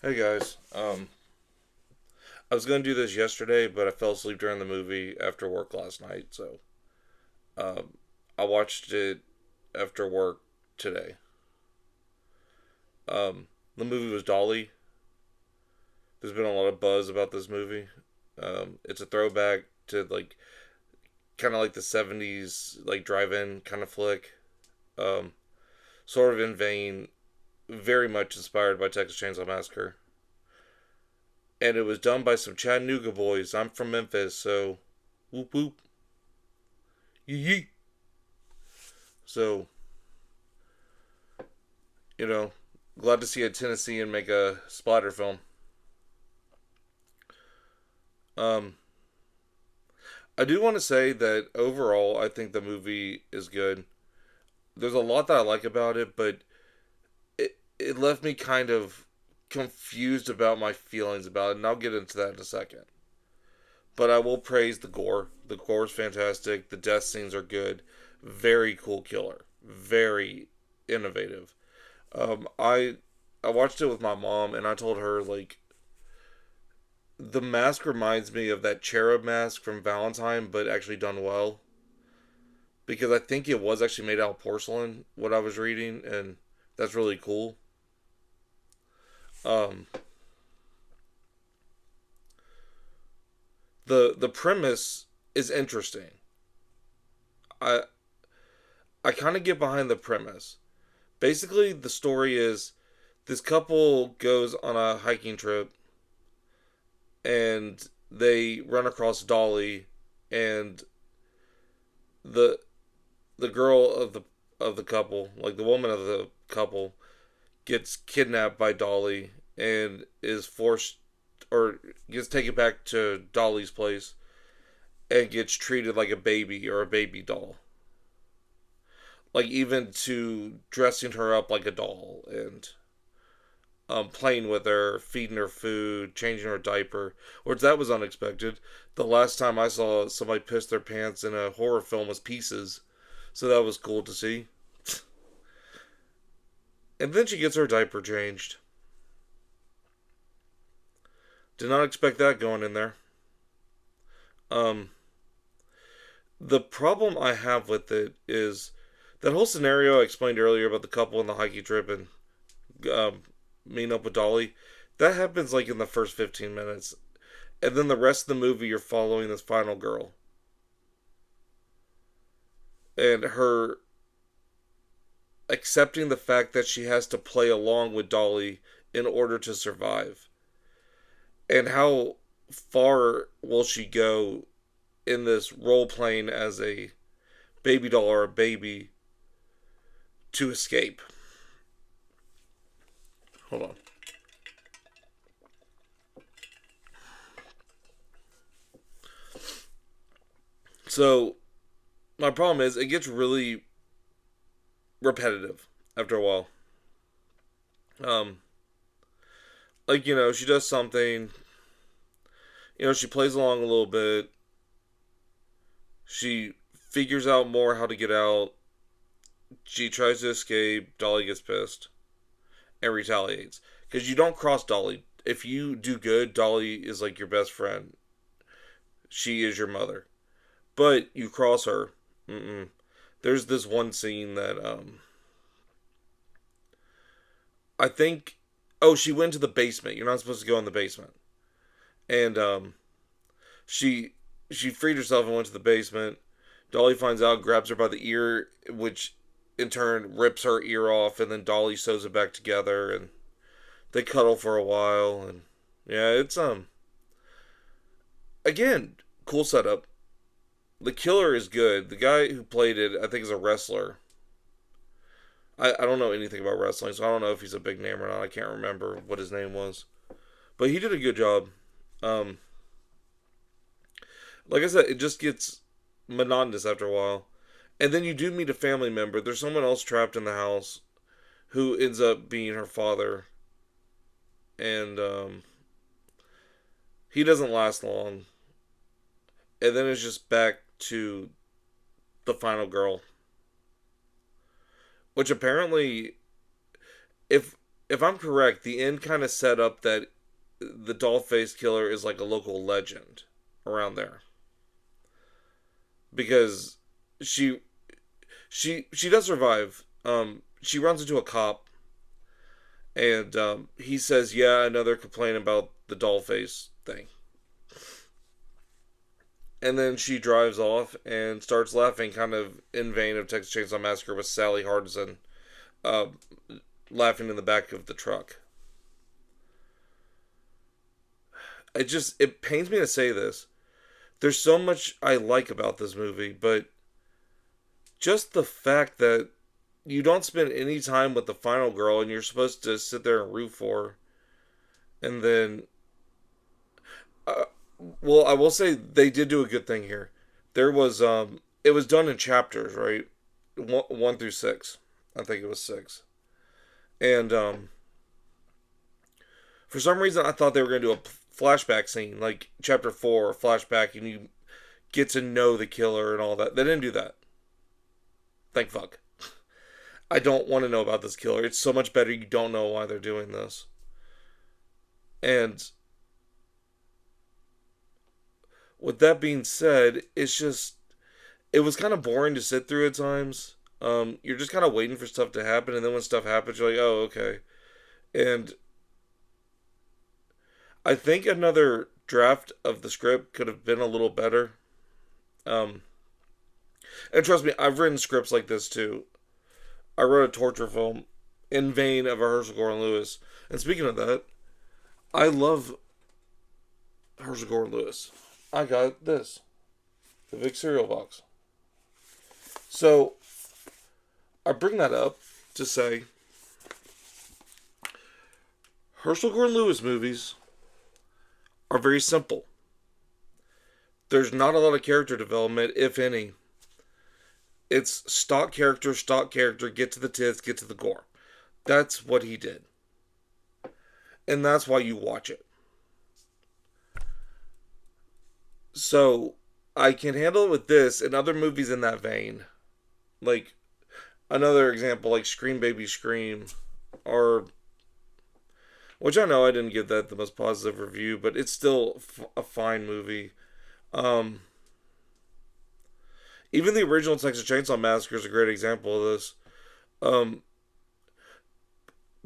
Hey guys, I was gonna do this yesterday, but I fell asleep during the movie after work last night, so um, I watched it after work today. The movie was Dolly. There's been a lot of buzz about this movie. It's a throwback to kind of like the '70s like drive-in kind of flick, um, sort of in vein, very much inspired by Texas Chainsaw Massacre. And it was done by some Chattanooga boys. I'm from Memphis, so whoop whoop, yee yee. So, you know, glad to see a Tennessean make a splatter film. Um, I do want to say that overall, I think the movie is good. There's a lot that I like about it, but it left me kind of confused about my feelings about it, and I'll get into that in a second. But I will praise the gore. The gore is fantastic. The death scenes are good. Very cool killer. Very innovative. I watched it with my mom, and I told her the mask reminds me of that cherub mask from Valentine, but actually done well. Because I think it was actually made out of porcelain, what I was reading, and that's really cool. Um, the premise is interesting. I I kind of get behind the premise. Basically, the story is this couple goes on a hiking trip and they run across Dolly, and the the girl of the couple, like the woman of the couple, gets kidnapped by Dolly and is forced or gets taken back to Dolly's place and gets treated like a baby or a baby doll. Like even to dressing her up like a doll and playing with her, feeding her food, changing her diaper, which that was unexpected. The last time I saw somebody piss their pants in a horror film was Pieces, so that was cool to see. And then she gets her diaper changed. Did not expect that going in there. Um, the problem I have with it is that whole scenario I explained earlier about the couple in the hiking trip and um, meeting up with Dolly. That happens like in the first 15 minutes. And then the rest of the movie, you're following this final girl. And her accepting the fact that she has to play along with Dolly in order to survive. And how far will she go in this role playing as a baby doll or a baby to escape? Hold on. So, my problem is it gets really repetitive after a while. Um, she does something, she plays along a little bit. She figures out more how to get out. She tries to escape. Dolly gets pissed and retaliates. Because you don't cross Dolly. If you do good, Dolly is like your best friend. She is your mother. But you cross her. Mm-mm. There's this one scene that I think. Oh, she went to the basement. You're not supposed to go in the basement. And she she freed herself and went to the basement. Dolly finds out, grabs her by the ear, which in turn rips her ear off, and then Dolly sews it back together, and they cuddle for a while, and yeah, it's again cool setup. The killer is good. The guy who played it, I think, is a wrestler. I don't know anything about wrestling, so I don't know if he's a big name or not. I can't remember what his name was, but he did a good job. Um, like I said, it just gets monotonous after a while. And then you do meet a family member. There's someone else trapped in the house who ends up being her father. And he doesn't last long. And then it's just back to the final girl. Which apparently, if if I'm correct, the end kind of set up that the doll face killer is like a local legend around there because she she does survive. She runs into a cop, and he says, "Yeah, another complaint about the doll face thing." And then she drives off and starts laughing, kind of in vain of Texas Chainsaw Massacre with Sally Hardison uh, laughing in the back of the truck. It pains me to say this. There's so much I like about this movie, but just the fact that you don't spend any time with the final girl and you're supposed to sit there and root for her, and then uh, well, I will say they did do a good thing here. There was it was done in chapters, right? One through six. I think it was six. And for some reason I thought they were going to do a flashback scene, like chapter 4, flashback, and you get to know the killer and all that. They didn't do that. Thank fuck. I don't want to know about this killer. It's so much better you don't know why they're doing this. And with that being said, it was kind of boring to sit through at times. You're just kind of waiting for stuff to happen, and then when stuff happens, you're like, oh, okay. And I think another draft of the script could have been a little better. Um, and trust me, I've written scripts like this too. I wrote a torture film in vain of a Herschel Gordon Lewis. And speaking of that, I love Herschel Gordon Lewis. I got this, the Vic cereal box. So I bring that up to say Herschel Gordon Lewis movies are very simple. There's not a lot of character development, if any. It's stock character, get to the tits, get to the gore. That's what he did. And that's why you watch it. So, I can handle it with this and other movies in that vein. Like, another example, like Scream Baby Scream, or which I know I didn't give that the most positive review, but it's still a fine movie. Um, Even the original Texas Chainsaw Massacre is a great example of this. Um,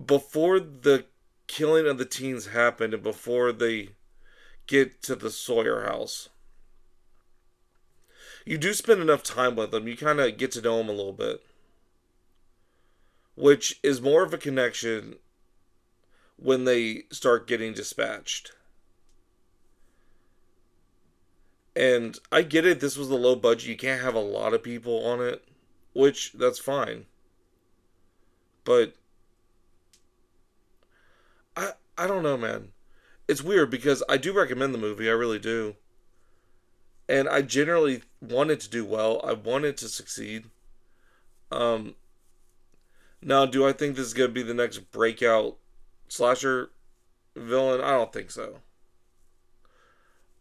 Before the killing of the teens happened and before they get to the Sawyer house, you do spend enough time with them. You kind of get to know them a little bit, which is more of a connection when they start getting dispatched. And I get it, this was a low budget. You can't have a lot of people on it, which that's fine. But I don't know, man. It's weird because I do recommend the movie, I really do. And I generally want it to do well. I want it to succeed. Um Now, do I think this is going to be the next breakout slasher villain? I don't think so.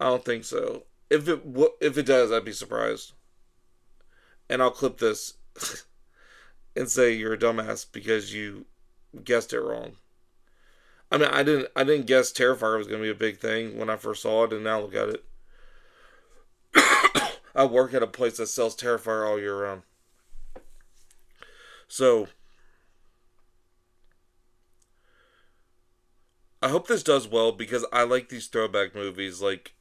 I don't think so. If it does, I'd be surprised. And I'll clip this and say you're a dumbass because you guessed it wrong. I mean, I didn't guess Terrifier was going to be a big thing when I first saw it, and now look at it. I work at a place that sells Terrifier all year round. So I hope this does well because I like these throwback movies. Like,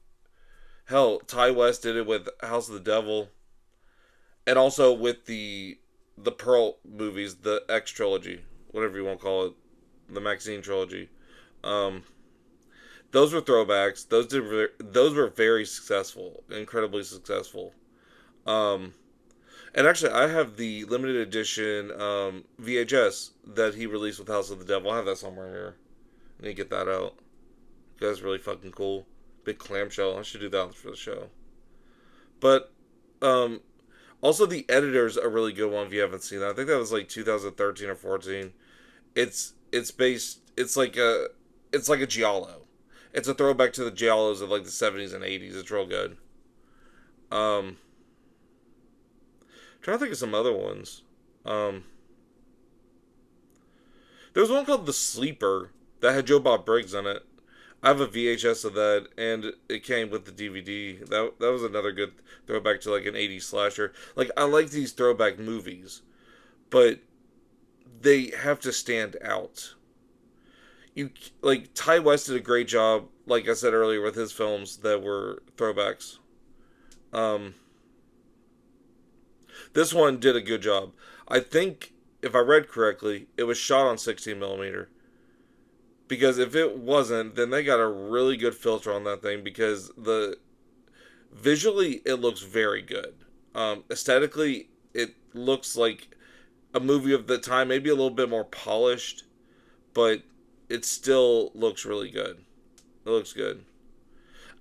hell, Ty West did it with House of the Devil, and also with the Pearl movies, the X trilogy, whatever you want to call it, the Maxine trilogy. Um, those were throwbacks. Those were very successful, incredibly successful. Um, and actually, I have the limited edition VHS that he released with House of the Devil. I have that somewhere here. I need to get that out. That's really fucking cool. Big clamshell. I should do that for the show. But um, also the Editor's a really good one if you haven't seen that. I think that was like 2013 or 14. It's based. It's like a giallo. It's a throwback to the giallos of like the 70s and 80s. It's real good. Um, Trying to think of some other ones. Um, There was one called The Sleeper that had Joe Bob Briggs in it. I have a VHS of that, and it came with the DVD. That was another good throwback to like an '80s slasher. Like I like these throwback movies, but they have to stand out. You like Ty West did a great job, like I said earlier, with his films that were throwbacks. Um, this one did a good job. I think if I read correctly, it was shot on 16 millimeter. Because if it wasn't, then they got a really good filter on that thing. Because the visually, it looks very good. Aesthetically, it looks like a movie of the time, maybe a little bit more polished, but it still looks really good. It looks good.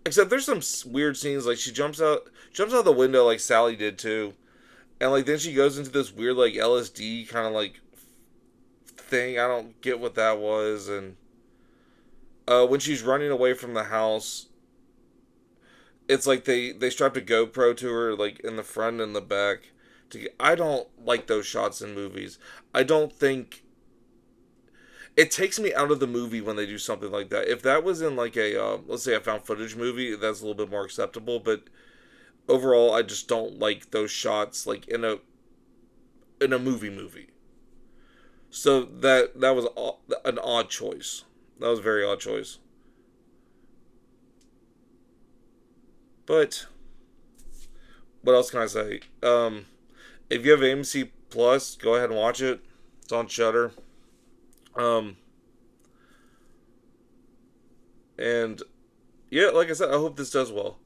Except there's some weird scenes, like she jumps out the window like Sally did too, and like then she goes into this weird like LSD kind of like thing. I don't get what that was, and when she's running away from the house, it's like they strapped a GoPro to her like in the front and the back. I don't like those shots in movies. I don't think it takes me out of the movie when they do something like that. If that was in like a let's say a found footage movie, that's a little bit more acceptable. But overall, I just don't like those shots like in a movie. So that was an odd choice. That was a very odd choice. But what else can I say? If you have AMC Plus, go ahead and watch it. It's on Shutter. Um, and yeah, like I said, I hope this does well.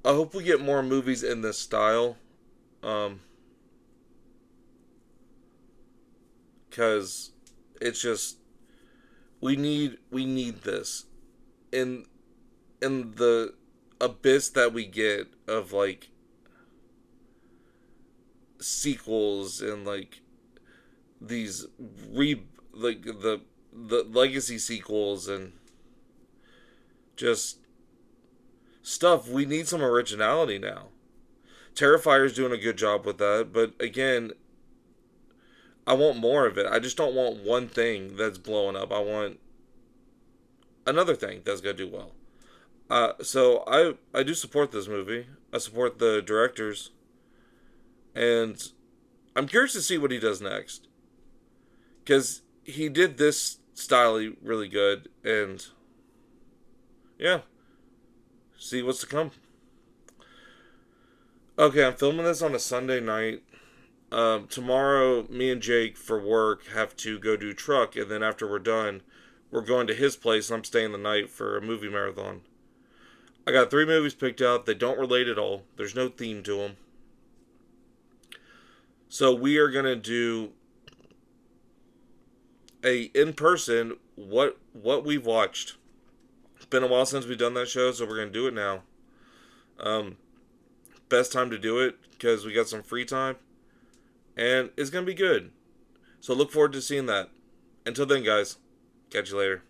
I hope we get more movies in this style. Um, Cause it's just we need this in the abyss that we get of like sequels and like these like the legacy sequels and just stuff. We need some originality now. Terrifier's doing a good job with that, but again, I want more of it. I just don't want one thing that's blowing up. I want another thing that's gonna do well. So I do support this movie. I support the directors, and I'm curious to see what he does next because he did this style really good, and yeah, see what's to come. Okay, I'm filming this on a Sunday night. Tomorrow, me and Jake for work have to go do truck, and then after we're done, we're going to his place, and I'm staying the night for a movie marathon. I got 3 movies picked out. They don't relate at all. There's no theme to them. So we are gonna do a in person what we've watched. It's been a while since we've done that show, so we're gonna do it now. Um, Best time to do it because we got some free time, and it's gonna be good. So look forward to seeing that. Until then, guys, catch you later.